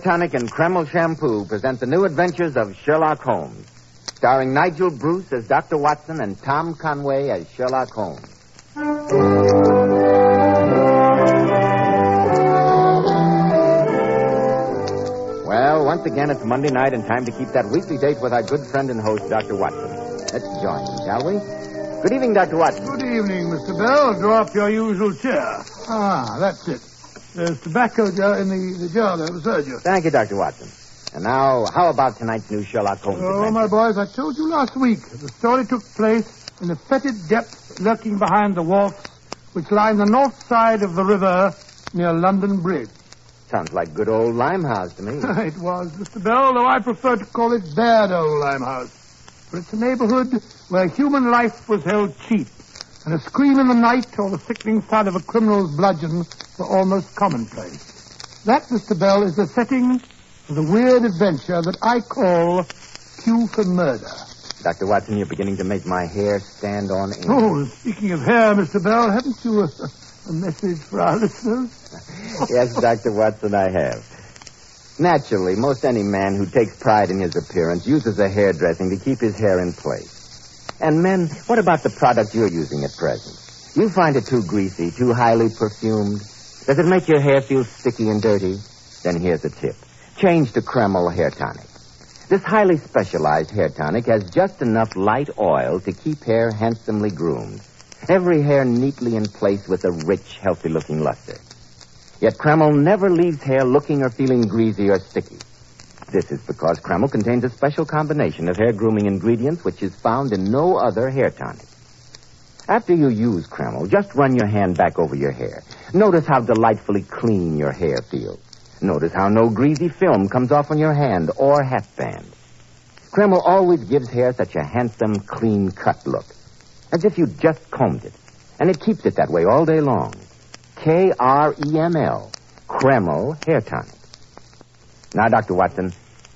Tonic and Kreml Shampoo present the new adventures of Sherlock Holmes, starring Nigel Bruce as Dr. Watson and Tom Conway as Sherlock Holmes. Well, once again, it's Monday night and time to keep that weekly date with our good friend and host, Dr. Watson. Let's join him, shall we? Good evening, Dr. Watson. Good evening, Mr. Bell. Draw up your usual chair. Ah, that's it. There's tobacco in the jar there beside you. Thank you, Dr. Watson. And now, how about tonight's new Sherlock Holmes adventure? My boys, I told you last week the story took place in the fetid depths lurking behind the wharfs which line the north side of the river near London Bridge. Sounds like good old Limehouse to me. It was, Mr. Bell, though I prefer to call it bad old Limehouse. For it's a neighborhood where human life was held cheap, and a scream in the night or the sickening thud of a criminal's bludgeon were almost commonplace. That, Mr. Bell, is the setting for the weird adventure that I call Q for Murder. Dr. Watson, you're beginning to make my hair stand on end. Oh, speaking of hair, Mr. Bell, haven't you a message for our listeners? Yes, Dr. Watson, I have. Naturally, most any man who takes pride in his appearance uses a hairdressing to keep his hair in place. And men, what about the product you're using at present? You find it too greasy, too highly perfumed? Does it make your hair feel sticky and dirty? Then here's a tip. Change to Kreml Hair Tonic. This highly specialized hair tonic has just enough light oil to keep hair handsomely groomed. Every hair neatly in place with a rich, healthy-looking luster. Yet Kreml never leaves hair looking or feeling greasy or sticky. This is because Kreml contains a special combination of hair grooming ingredients which is found in no other hair tonic. After you use Kreml, just run your hand back over your hair. Notice how delightfully clean your hair feels. Notice how no greasy film comes off on your hand or hatband. Kreml always gives hair such a handsome, clean-cut look, as if you just combed it. And it keeps it that way all day long. Kreml, Kreml Hair Tonic. Now, Dr. Watson,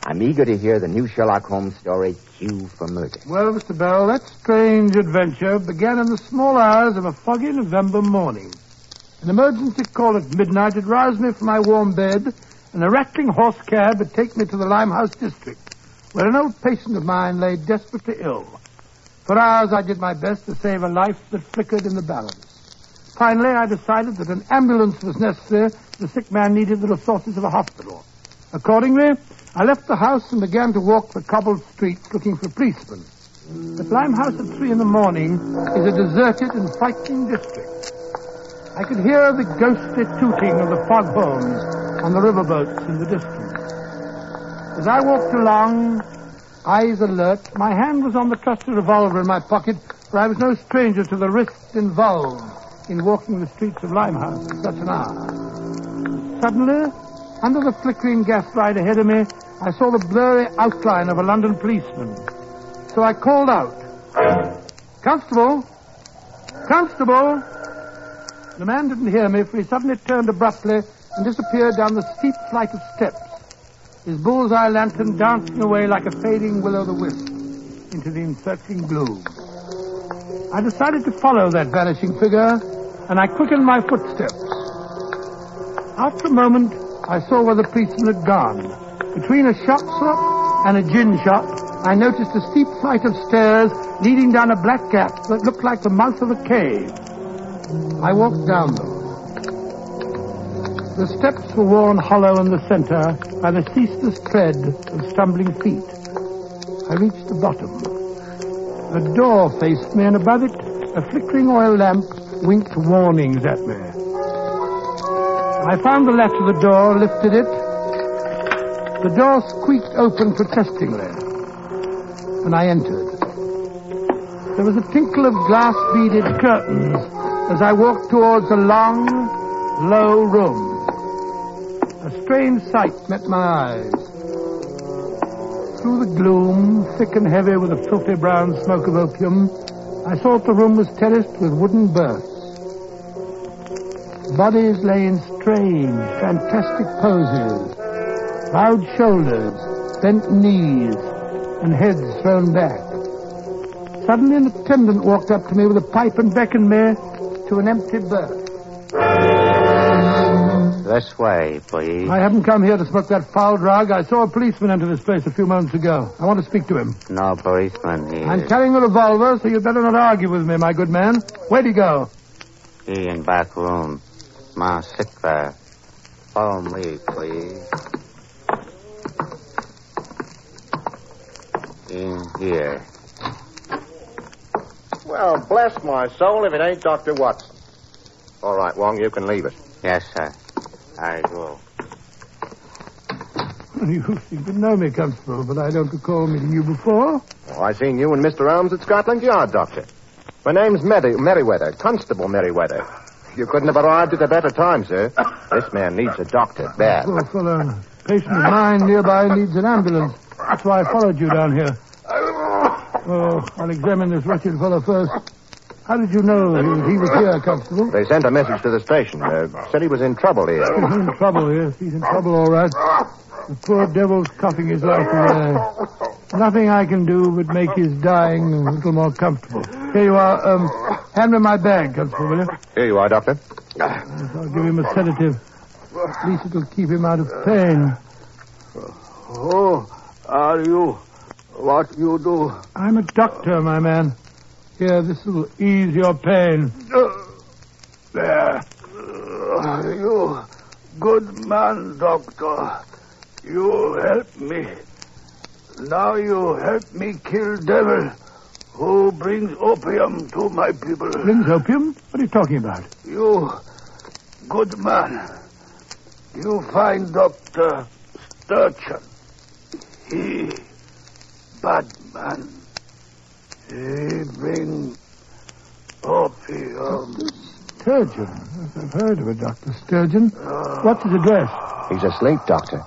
I'm eager to hear the new Sherlock Holmes story, Q for Murder. Well, Mr. Bell, that strange adventure began in the small hours of a foggy November morning. An emergency call at midnight had roused me from my warm bed, and a rattling horse cab had taken me to the Limehouse district, where an old patient of mine lay desperately ill. For hours I did my best to save a life that flickered in the balance. Finally, I decided that an ambulance was necessary. The sick man needed the resources of a hospital. Accordingly, I left the house and began to walk the cobbled streets looking for policemen. But Limehouse at 3 a.m. is a deserted and frightening district. I could hear the ghostly tooting of the foghorns on the riverboats in the distance. As I walked along, eyes alert, my hand was on the trusty revolver in my pocket, for I was no stranger to the risks involved in walking the streets of Limehouse at such an hour. Suddenly, under the flickering gaslight ahead of me, I saw the blurry outline of a London policeman. So I called out, "Constable! Constable!" The man didn't hear me, for he suddenly turned abruptly and disappeared down the steep flight of steps, his bullseye lantern dancing away like a fading will-o'-the-wisp into the encircling gloom. I decided to follow that vanishing figure, and I quickened my footsteps. After a moment, I saw where the policeman had gone. Between a shop slop and a gin shop, I noticed a steep flight of stairs leading down a black gap that looked like the mouth of a cave. I walked down them. The steps were worn hollow in the center by the ceaseless tread of stumbling feet. I reached the bottom. A door faced me, and above it, a flickering oil lamp winked warnings at me. I found the latch of the door, lifted it. The door squeaked open protestingly, and I entered. There was a tinkle of glass-beaded curtains as I walked towards a long, low room. A strange sight met my eyes. Through the gloom, thick and heavy with the filthy brown smoke of opium, I saw that the room was terraced with wooden berths. Bodies lay in strange, fantastic poses. Bowed shoulders, bent knees, and heads thrown back. Suddenly an attendant walked up to me with a pipe and beckoned me to an empty berth. This way, please. I haven't come here to smoke that foul drug. I saw a policeman enter this place a few moments ago. I want to speak to him. No policeman here. I'm carrying a revolver, so you'd better not argue with me, my good man. Where'd he go? He in back room. Ma sick there. Follow me, please. In here. Well, bless my soul if it ain't Dr. Watson. All right, Wong, you can leave us. Yes, sir. I go. You seem to know me, Constable, but I don't recall meeting you before. Oh, I seen you and Mr. Holmes at Scotland Yard, Doctor. My name's Merriweather, Constable Merriweather. You couldn't have arrived at a better time, sir. This man needs a doctor, bad. Poor fellow. A patient of mine nearby needs an ambulance. That's why I followed you down here. Oh, I'll examine this wretched fellow first. How did you know he was here, Constable? They sent a message to the station. Said he was in trouble here. He's in trouble, yes. He's in trouble, all right. The poor devil's coughing his life away. Nothing I can do but make his dying a little more comfortable. Here you are. Hand me my bag, Constable, will you? Here you are, Doctor. I'll give him a sedative. At least it'll keep him out of pain. Who are you? What you do? I'm a doctor, my man. Here, this will ease your pain. There. You good man, doctor. You help me. Now you help me kill devil who brings opium to my people. Brings opium? What are you talking about? You good man. You find Dr. Sturgeon. He bad man. He bring opium. Sturgeon? I've heard of a Dr. Sturgeon. What's his address? He's asleep, Doctor.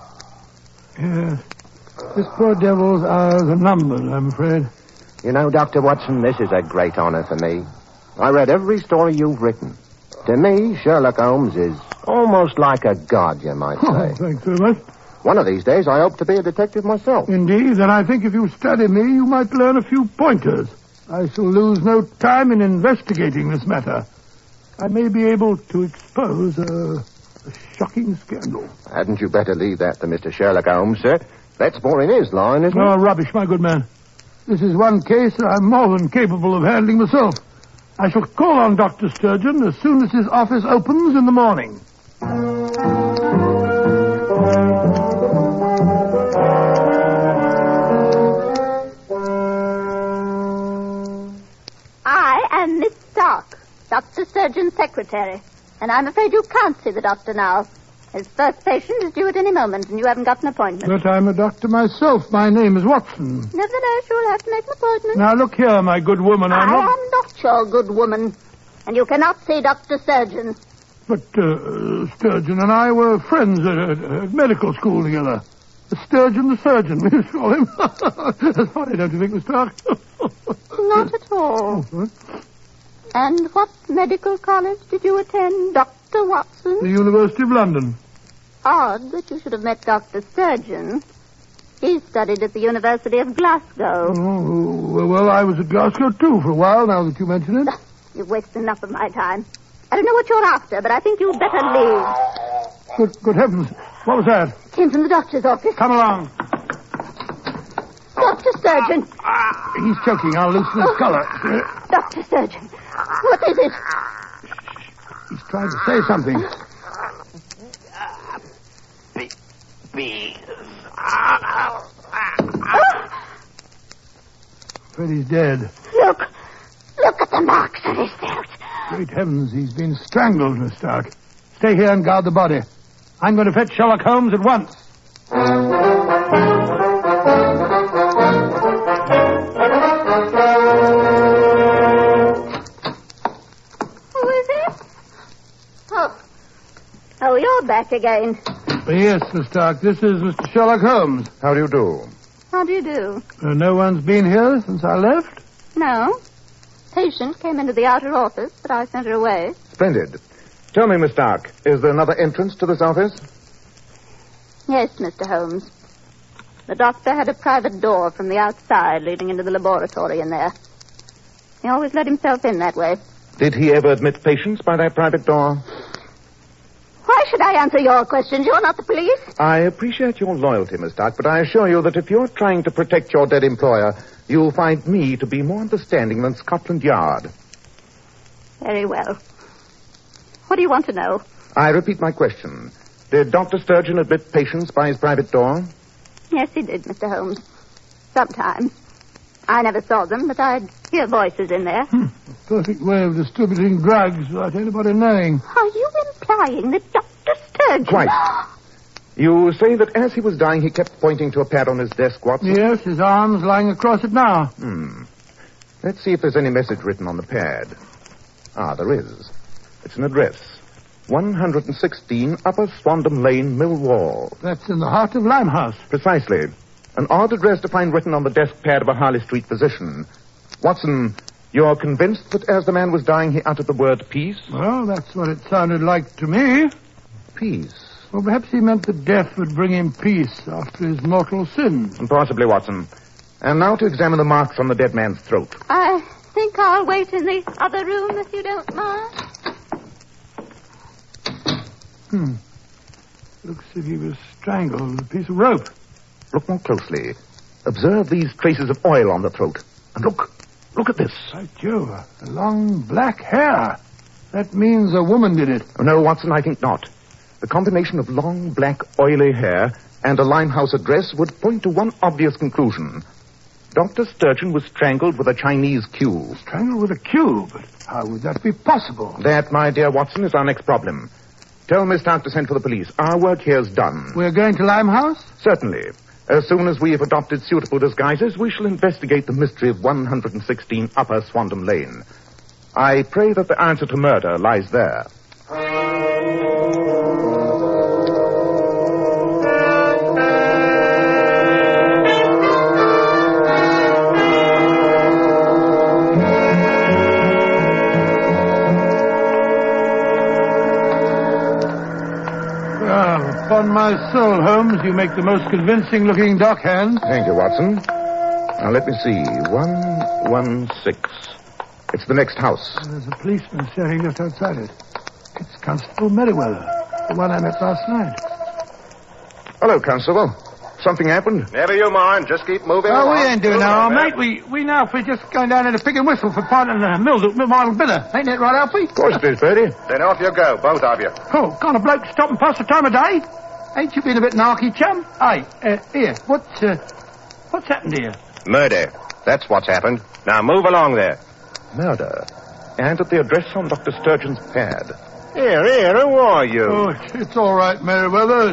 Yes. This poor devil's hours are numbered, I'm afraid. You know, Dr. Watson, this is a great honor for me. I read every story you've written. To me, Sherlock Holmes is almost like a god, you might Oh, say. thanks very much. One of these days, I hope to be a detective myself. Indeed, and I think if you study me, you might learn a few pointers. I shall lose no time in investigating this matter. I may be able to expose a shocking scandal. Hadn't you better leave that to Mr. Sherlock Holmes, sir? That's more in his line, isn't Oh, it? rubbish, my good man. This is one case that I'm more than capable of handling myself. I shall call on Dr. Sturgeon as soon as his office opens in the morning. I am Miss Stark, Dr. Sturgeon's secretary, and I'm afraid you can't see the doctor now. His first patient is due at any moment, and you haven't got an appointment. But I'm a doctor myself. My name is Watson. Nevertheless, you'll have to make an appointment. Now, look here, my good woman. I am not your good woman, and you cannot see Dr. Sturgeon. But Sturgeon and I were friends at medical school together. Sturgeon the surgeon, we used to call him. That's funny, don't you think, Miss Stark? Not at all. And what medical college did you attend, Dr. Watson? The University of London. Odd that you should have met Dr. Sturgeon. He studied at the University of Glasgow. Oh, well, I was at Glasgow, too, for a while, now that you mention it. You've wasted enough of my time. I don't know what you're after, but I think you'd better leave. Good heavens. What was that? Came from the doctor's office. Come along. Dr. Sturgeon. He's choking. I'll loosen his collar. Dr. Sturgeon. What is it? He's trying to say something. Freddy's dead. Look at the marks on his throat. Great heavens, he's been strangled, Miss Stark. Stay here and guard the body. I'm going to fetch Sherlock Holmes at once. Who is it? Oh, you're back again. Yes, Miss Stark, this is Mr. Sherlock Holmes. How do you do? How do you do? No one's been here since I left? No. Patient came into the outer office, but I sent her away. Splendid. Tell me, Miss Stark, is there another entrance to this office? Yes, Mr. Holmes. The doctor had a private door from the outside leading into the laboratory in there. He always let himself in that way. Did he ever admit patients by that private door? Why should should I answer your questions? You're not the police. I appreciate your loyalty, Miss Duck, but I assure you that if you're trying to protect your dead employer, you'll find me to be more understanding than Scotland Yard. Very well. What do you want to know? I repeat my question. Did Dr. Sturgeon admit patients by his private door? Yes, he did, Mr. Holmes. Sometimes. I never saw them, but I'd hear voices in there. A perfect way of distributing drugs without anybody knowing. Are you implying that Dr. Sturgeon... Quite. You say that as he was dying, he kept pointing to a pad on his desk, Watson? Yes, his arm's lying across it now. Let's see if there's any message written on the pad. Ah, there is. It's an address. 116 Upper Swandam Lane, Millwall. That's in the heart of Limehouse. Precisely. An odd address to find written on the desk pad of a Harley Street physician. Watson, you're convinced that as the man was dying, he uttered the word peace? Well, that's what it sounded like to me. Peace? Well, perhaps he meant that death would bring him peace after his mortal sin. Possibly, Watson. And now to examine the marks on the dead man's throat. I think I'll wait in the other room, if you don't mind. Looks as if he was strangled with a piece of rope. Look more closely. Observe these traces of oil on the throat. And look at this. By Jove, a long black hair. That means a woman did it. Oh, no, Watson, I think not. The combination of long, black, oily hair and a Limehouse address would point to one obvious conclusion. Dr. Sturgeon was strangled with a Chinese cue. Strangled with a cue? But how would that be possible? That, my dear Watson, is our next problem. Tell Miss Stark to send for the police. Our work here's done. We're going to Limehouse? Certainly. As soon as we have adopted suitable disguises, we shall investigate the mystery of 116 Upper Swandam Lane. I pray that the answer to murder lies there. Upon my soul, Holmes, you make the most convincing-looking dockhand. Thank you, Watson. Now, let me see. 116. It's the next house. There's a policeman standing just outside it. It's Constable Merriweather, the one I met last night. Hello, Constable. Something happened? Never you mind. Just keep moving Oh, along. we ain't doing no harm, mate. We now for just going down in a pig and whistle for partnering the middle bidder. Ain't that right, Alfie? Of course it is, Birdie. Then off you go, both of you. Oh, can't a bloke stop and pass the time of day? Ain't you been a bit narky, chum? Hey, here, what's happened here? Murder. That's what's happened. Now move along there. Murder. And at the address on Dr. Sturgeon's pad. Here, who are you? Oh, it's all right, Merriweather.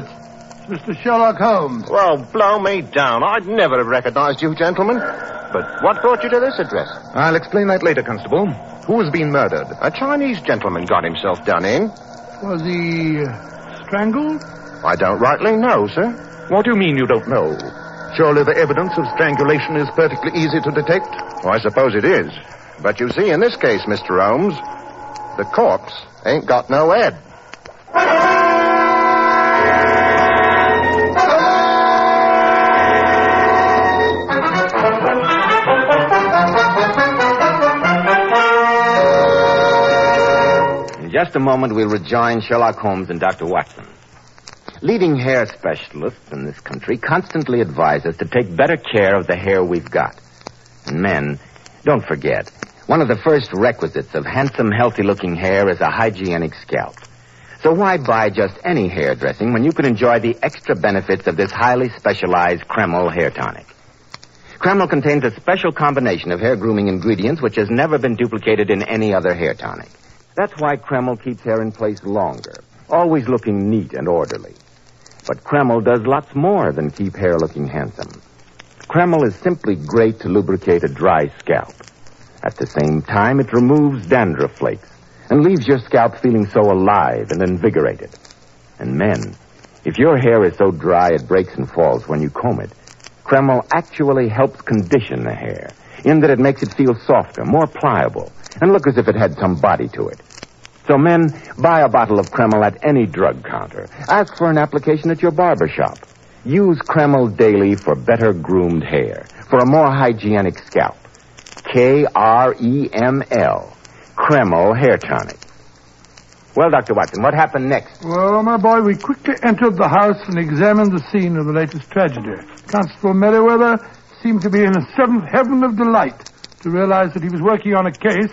It's Mr. Sherlock Holmes. Well, blow me down. I'd never have recognized you, gentlemen. But what brought you to this address? I'll explain that later, Constable. Who has been murdered? A Chinese gentleman got himself done in. Was he strangled? I don't rightly know, sir. What do you mean you don't know? Surely the evidence of strangulation is perfectly easy to detect. Oh, I suppose it is. But you see, in this case, Mr. Holmes, the corpse ain't got no head. In just a moment, we'll rejoin Sherlock Holmes and Dr. Watson. Leading hair specialists in this country constantly advise us to take better care of the hair we've got. And men, don't forget, one of the first requisites of handsome, healthy-looking hair is a hygienic scalp. So why buy just any hair dressing when you can enjoy the extra benefits of this highly specialized Kreml hair tonic? Kreml contains a special combination of hair grooming ingredients which has never been duplicated in any other hair tonic. That's why Kreml keeps hair in place longer, always looking neat and orderly. But Kreml does lots more than keep hair looking handsome. Kreml is simply great to lubricate a dry scalp. At the same time, it removes dandruff flakes and leaves your scalp feeling so alive and invigorated. And men, if your hair is so dry it breaks and falls when you comb it, Kreml actually helps condition the hair in that it makes it feel softer, more pliable, and look as if it had some body to it. So men, buy a bottle of Kreml at any drug counter. Ask for an application at your barber shop. Use Kreml daily for better groomed hair, for a more hygienic scalp. Kreml. Kreml Hair Tonic. Well, Dr. Watson, what happened next? Well, my boy, we quickly entered the house and examined the scene of the latest tragedy. Constable Merriweather seemed to be in a seventh heaven of delight to realize that he was working on a case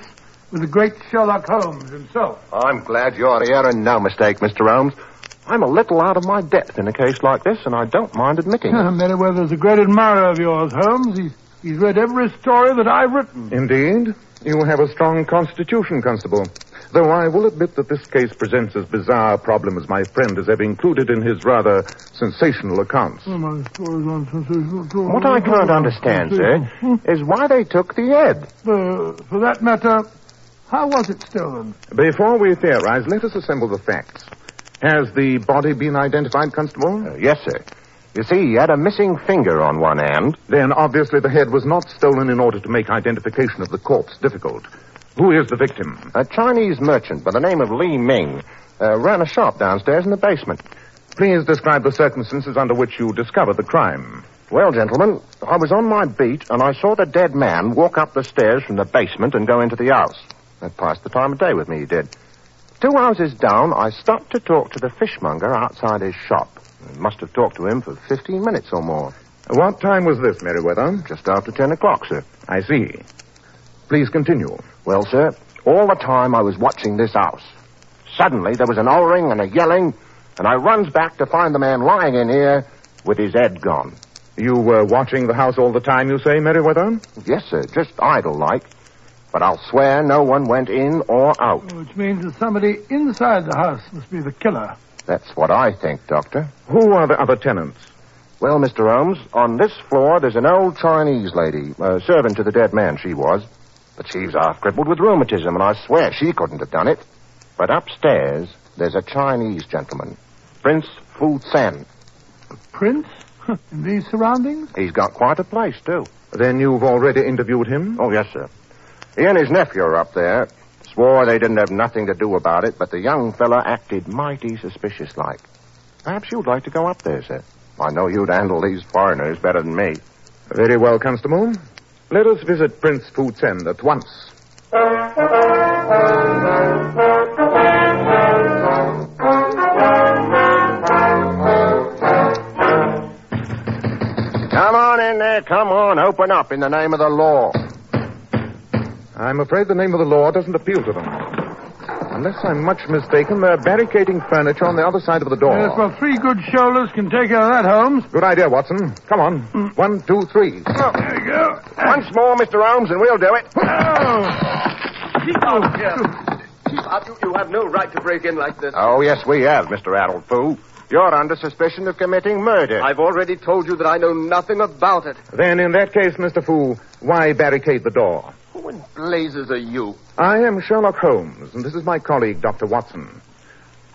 with the great Sherlock Holmes himself. I'm glad you're here and no mistake, Mr. Holmes. I'm a little out of my depth in a case like this, and I don't mind admitting it. Merriweather's a great admirer of yours, Holmes. He's read every story that I've written. Indeed. You have a strong constitution, Constable. Though I will admit that this case presents as bizarre a problem as my friend has ever included in his rather sensational accounts. What I can't understand, sir, is why they took the head. For that matter, how was it stolen? Before we theorize, let us assemble the facts. Has the body been identified, Constable? Yes, sir. You see, he had a missing finger on one hand. Then obviously the head was not stolen in order to make identification of the corpse difficult. Who is the victim? A Chinese merchant by the name of Li Ming ran a shop downstairs in the basement. Please describe the circumstances under which you discovered the crime. Well, gentlemen, I was on my beat and I saw the dead man walk up the stairs from the basement and go into the house. That passed the time of day with me, he did. 2 houses down, I stopped to talk to the fishmonger outside his shop. I must have talked to him for 15 minutes or more. What time was this, Merriweather? Just after 10 o'clock, sir. I see. Please continue. Well, sir, all the time I was watching this house. Suddenly there was an hollering and a yelling, and I runs back to find the man lying in here with his head gone. You were watching the house all the time, you say, Merriweather? Yes, sir, just idle-like. But I'll swear no one went in or out. Which means that somebody inside the house must be the killer. That's what I think, Doctor. Who are the other tenants? Well, Mr. Holmes, on this floor there's an old Chinese lady, servant to the dead man she was. But she's half crippled with rheumatism, and I swear she couldn't have done it. But upstairs, there's a Chinese gentleman, Prince Fu Sen. A prince? In these surroundings? He's got quite a place, too. Then you've already interviewed him? Oh, yes, sir. He and his nephew are up there. Swore they didn't have nothing to do about it, but the young fella acted mighty suspicious-like. Perhaps you'd like to go up there, sir. I know you'd handle these foreigners better than me. Very well, Constable. Let us visit Prince Fu Sen at once. Come on in there, come on. Open up in the name of the law. I'm afraid the name of the law doesn't appeal to them. Unless I'm much mistaken, they're barricading furniture on the other side of the door. Yes, well, 3 good shoulders can take care of that, Holmes. Good idea, Watson. Come on. 1, 2, 3. Oh, there you go. Once more, Mr. Holmes, and we'll do it. Keep out here. Keep out. You have no right to break in like this. Oh, yes, we have, Mr. Addled Fool. You're under suspicion of committing murder. I've already told you that I know nothing about it. Then, in that case, Mr. Fu, why barricade the door? Who in blazes are you? I am Sherlock Holmes, and this is my colleague, Dr. Watson.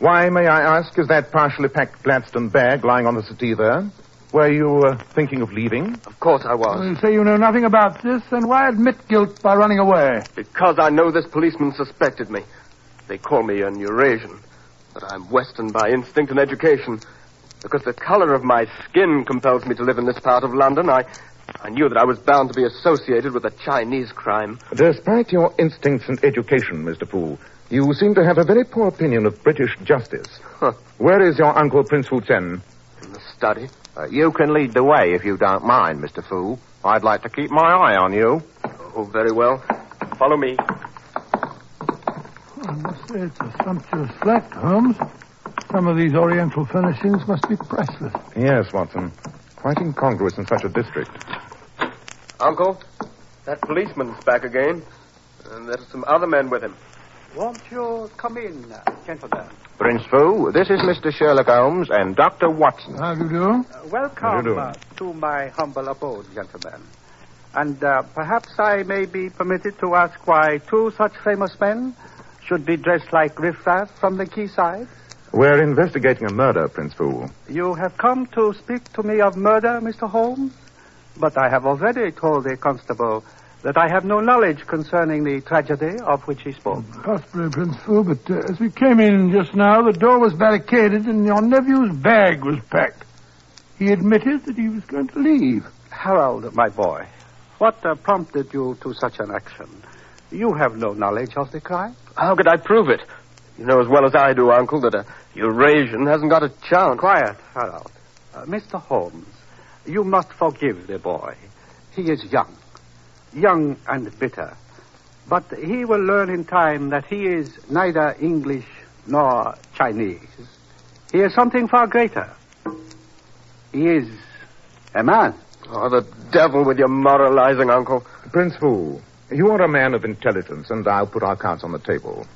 Why, may I ask, is that partially packed Gladstone bag lying on the settee there? Were you thinking of leaving? Of course I was. You say you know nothing about this, then why admit guilt by running away? Because I know this policeman suspected me. They call me an Eurasian, but I'm Western by instinct and education. Because the color of my skin compels me to live in this part of London, I knew that I was bound to be associated with a Chinese crime. Despite your instincts and education, Mr. Fu, you seem to have a very poor opinion of British justice. Huh. Where is your uncle, Prince Fu Sen? In the study. You can lead the way if you don't mind, Mr. Fu. I'd like to keep my eye on you. Oh, very well. Follow me. I must say it's a sumptuous flat, Holmes. Some of these oriental furnishings must be priceless. Yes, Watson. Quite incongruous in such a district. Uncle, that policeman's back again. And there's some other men with him. Won't you come in, gentlemen? Prince Fu, this is Mr. Sherlock Holmes and Dr. Watson. How do you do? Welcome to my humble abode, gentlemen. And perhaps I may be permitted to ask why 2 such famous men should be dressed like riffraff from the quayside? We're investigating a murder, Prince Fu. You have come to speak to me of murder, Mr. Holmes? But I have already told the constable that I have no knowledge concerning the tragedy of which he spoke. Possibly, Prince Fu, but as we came in just now, the door was barricaded and your nephew's bag was packed. He admitted that he was going to leave. Harold, my boy, what prompted you to such an action? You have no knowledge of the crime. How could I prove it? You know as well as I do, Uncle, that a Eurasian hasn't got a chance. Quiet, Harold. Mr. Holmes, you must forgive the boy. He is young and bitter. But he will learn in time that he is neither English nor Chinese. He is something far greater. He is a man. Oh, the devil with your moralizing, Uncle. Prince Fu, you are a man of intelligence, and I'll put our cards on the table.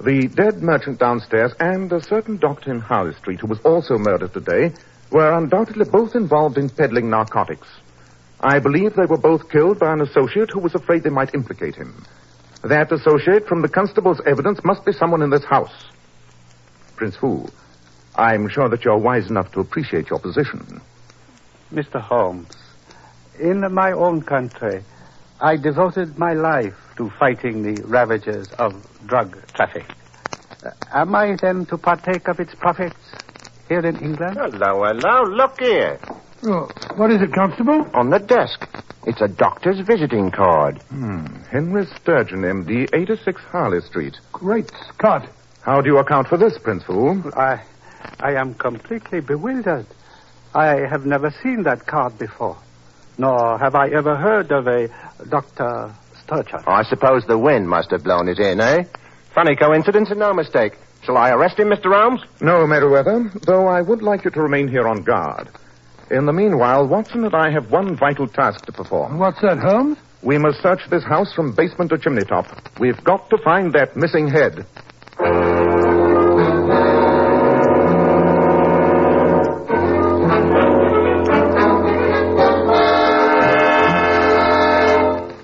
The dead merchant downstairs and a certain doctor in Harley Street, who was also murdered today, were undoubtedly both involved in peddling narcotics. I believe they were both killed by an associate who was afraid they might implicate him. That associate, from the constable's evidence, must be someone in this house. Prince Fu, I'm sure that you're wise enough to appreciate your position. Mr. Holmes, in my own country, I devoted my life to fighting the ravages of drug traffic. Am I then to partake of its profits here in England? Hello. Look here. Oh, what is it, Constable? On the desk. It's a doctor's visiting card. Henry Sturgeon, M.D., 86 Harley Street. Great Scott. How do you account for this, Prince Fu? I am completely bewildered. I have never seen that card before. Nor have I ever heard of a Dr. Sturgeon. I suppose the wind must have blown it in, eh? Funny coincidence and no mistake. Shall I arrest him, Mr. Holmes? No, Meriwether, though I would like you to remain here on guard. In the meanwhile, Watson and I have one vital task to perform. What's that, Holmes? We must search this house from basement to chimney top. We've got to find that missing head.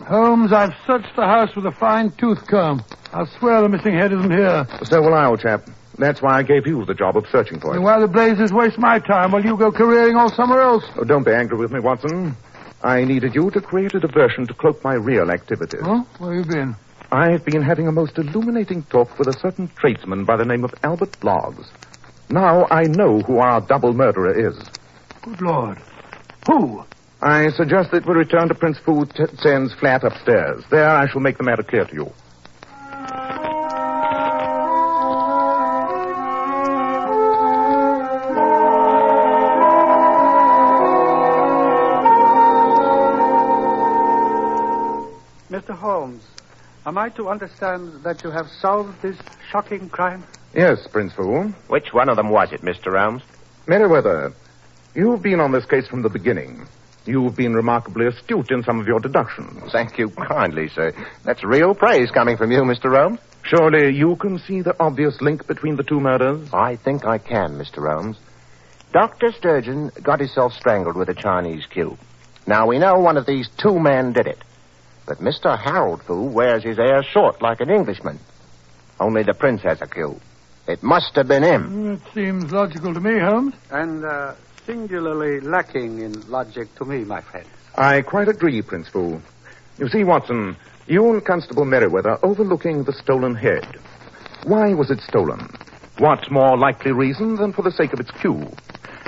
Holmes, I've searched the house with a fine-tooth comb. I'll swear the missing head isn't here. So will I, old chap. That's why I gave you the job of searching for it. And why the blazes waste my time while you go careering all somewhere else? Oh, don't be angry with me, Watson. I needed you to create a diversion to cloak my real activities. Huh? Where have you been? I've been having a most illuminating talk with a certain tradesman by the name of Albert Bloggs. Now I know who our double murderer is. Good Lord. Who? I suggest that we return to Prince Fu Tsen's flat upstairs. There I shall make the matter clear to you. Mr. Holmes, am I to understand that you have solved this shocking crime? Yes, Prince Fu. Which one of them was it, Mr. Holmes? Meriwether, you've been on this case from the beginning. You've been remarkably astute in some of your deductions. Thank you kindly, sir. That's real praise coming from you, Mr. Holmes. Surely you can see the obvious link between the two murders? I think I can, Mr. Holmes. Dr. Sturgeon got himself strangled with a Chinese cue. Now, we know one of these two men did it. But Mr. Harold Fu wears his hair short like an Englishman. Only the prince has a cue. It must have been him. It seems logical to me, Holmes. And singularly lacking in logic to me, my friend. I quite agree, Prince Fu. You see, Watson, you and Constable Meriwether overlooking the stolen head. Why was it stolen? What more likely reason than for the sake of its cue?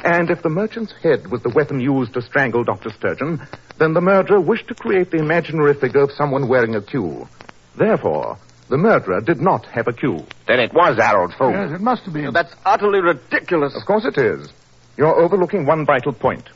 And if the merchant's head was the weapon used to strangle Dr. Sturgeon, then the murderer wished to create the imaginary figure of someone wearing a cue. Therefore, the murderer did not have a cue. Then it was Harold Fu. Yes, it must have been. That's utterly ridiculous. Of course it is. You're overlooking one vital point.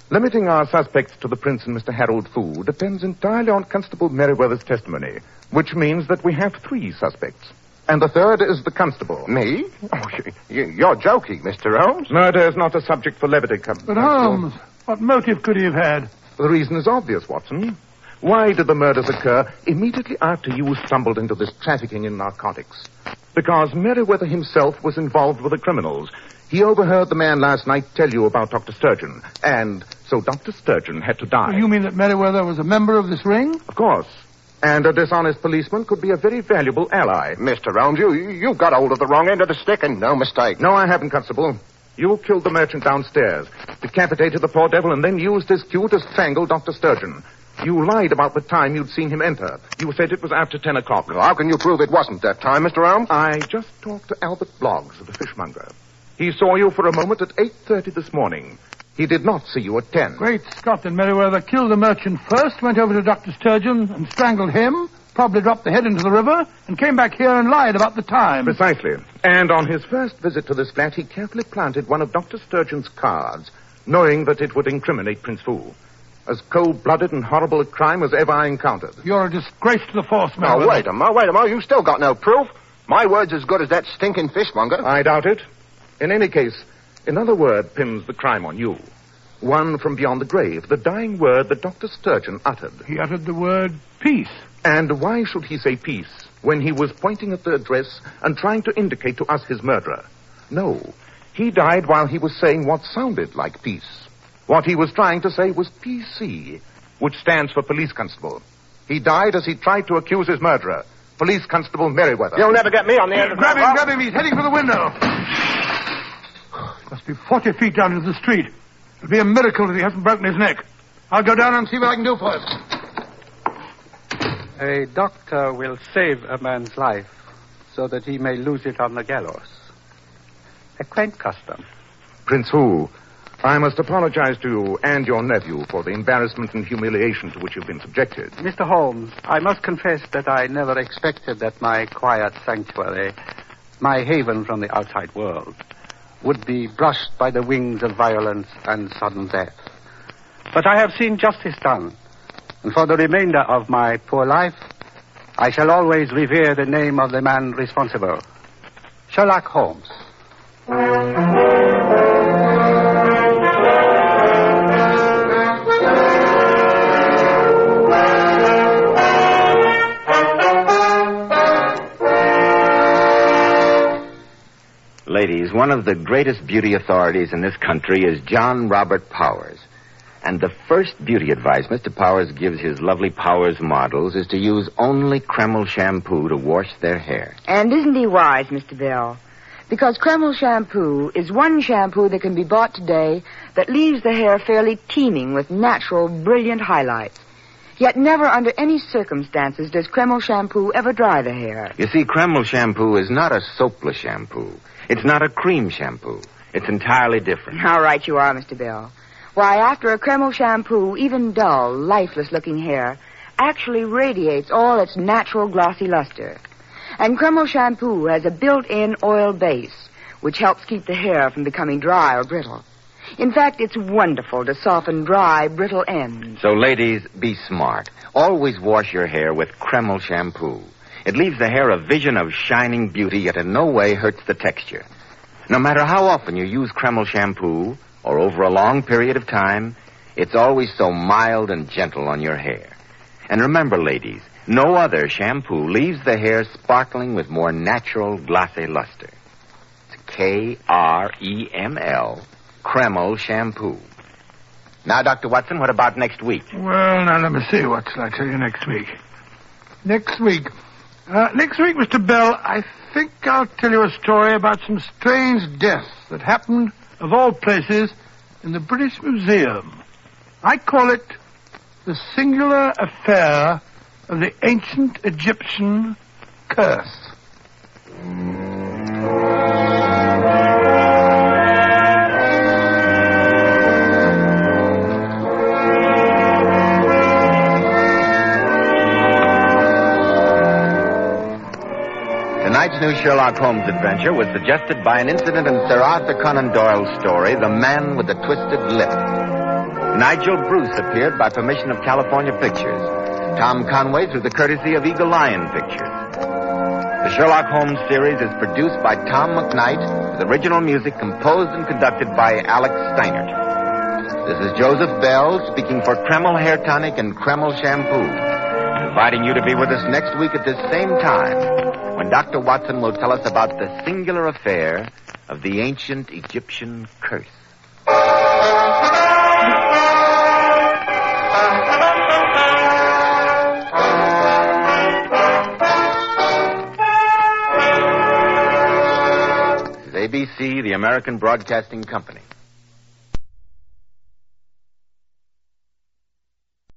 Limiting our suspects to the prince and Mr. Harold Fu depends entirely on Constable Meriwether's testimony, which means that we have 3 suspects. And the third is the constable. Me? Oh, you're joking, Mr. Holmes. Murder is not a subject for levity, But Holmes, what motive could he have had? The reason is obvious, Watson. Why did the murders occur immediately after you stumbled into this trafficking in narcotics? Because Meriwether himself was involved with the criminals. He overheard the man last night tell you about Dr. Sturgeon, and so Dr. Sturgeon had to die. You mean that Meriwether was a member of this ring? Of course. And a dishonest policeman could be a very valuable ally. Mr. Holmes, you've got hold of the wrong end of the stick, and no mistake. No, I haven't, Constable. You killed the merchant downstairs, decapitated the poor devil, and then used his cue to strangle Dr. Sturgeon. You lied about the time you'd seen him enter. You said it was after 10 o'clock. Well, how can you prove it wasn't that time, Mr. Holmes? I just talked to Albert Bloggs, the fishmonger. He saw you for a moment at 8:30 this morning. He did not see you at 10. Great Scott, then Meriwether killed the merchant first, went over to Dr. Sturgeon and strangled him, probably dropped the head into the river and came back here and lied about the time. Precisely. And on his first visit to this flat, he carefully planted one of Dr. Sturgeon's cards, knowing that it would incriminate Prince Fu. As cold-blooded and horrible a crime as ever I encountered. You're a disgrace to the force, Now, Merriweather. wait a moment. You still got no proof. My word's as good as that stinking fishmonger. I doubt it. In any case, another word pins the crime on you. One from beyond the grave, the dying word that Dr. Sturgeon uttered. He uttered the word peace. And why should he say peace when he was pointing at the address and trying to indicate to us his murderer? No, he died while he was saying what sounded like peace. What he was trying to say was PC, which stands for Police Constable. He died as he tried to accuse his murderer, Police Constable Merriweather. You'll never get me on the end of that. Grab him, he's heading for the window. He must be 40 feet down into the street. It'll be a miracle if he hasn't broken his neck. I'll go down and see what I can do for him. A doctor will save a man's life so that he may lose it on the gallows. A quaint custom. Prince Fu, I must apologize to you and your nephew for the embarrassment and humiliation to which you've been subjected. Mr. Holmes, I must confess that I never expected that my quiet sanctuary, my haven from the outside world, would be brushed by the wings of violence and sudden death. But I have seen justice done, and for the remainder of my poor life, I shall always revere the name of the man responsible, Sherlock Holmes. Ladies, one of the greatest beauty authorities in this country is John Robert Powers. And the first beauty advice Mr. Powers gives his lovely Powers models is to use only Kreml shampoo to wash their hair. And isn't he wise, Mr. Bell? Because Kreml shampoo is one shampoo that can be bought today that leaves the hair fairly teeming with natural, brilliant highlights. Yet never under any circumstances does Kreml shampoo ever dry the hair. You see, Kreml shampoo is not a soapless shampoo. It's not a cream shampoo. It's entirely different. How right you are, Mr. Bell. Why, after a Kreml shampoo, even dull, lifeless-looking hair actually radiates all its natural glossy luster. And Kreml shampoo has a built-in oil base, which helps keep the hair from becoming dry or brittle. In fact, it's wonderful to soften dry, brittle ends. So, ladies, be smart. Always wash your hair with Kreml shampoo. It leaves the hair a vision of shining beauty, yet in no way hurts the texture. No matter how often you use Kreml shampoo, or over a long period of time, it's always so mild and gentle on your hair. And remember, ladies, no other shampoo leaves the hair sparkling with more natural, glossy luster. It's Kreml, Kreml shampoo. Now, Dr. Watson, what about next week? Well, now, let me see. What shall I tell you next week? Next week, Mr. Bell, I think I'll tell you a story about some strange deaths that happened, of all places, in the British Museum. I call it the singular affair of the ancient Egyptian curse. Tonight's new Sherlock Holmes adventure was suggested by an incident in Sir Arthur Conan Doyle's story, The Man with the Twisted Lip. Nigel Bruce appeared by permission of California Pictures. Tom Conway through the courtesy of Eagle Lion Pictures. The Sherlock Holmes series is produced by Tom McKnight, with original music composed and conducted by Alex Steinert. This is Joseph Bell speaking for Kreml Hair Tonic and Kreml Shampoo, inviting you to be with us next week at this same time, when Dr. Watson will tell us about the singular affair of the ancient Egyptian curse. This is ABC, the American Broadcasting Company.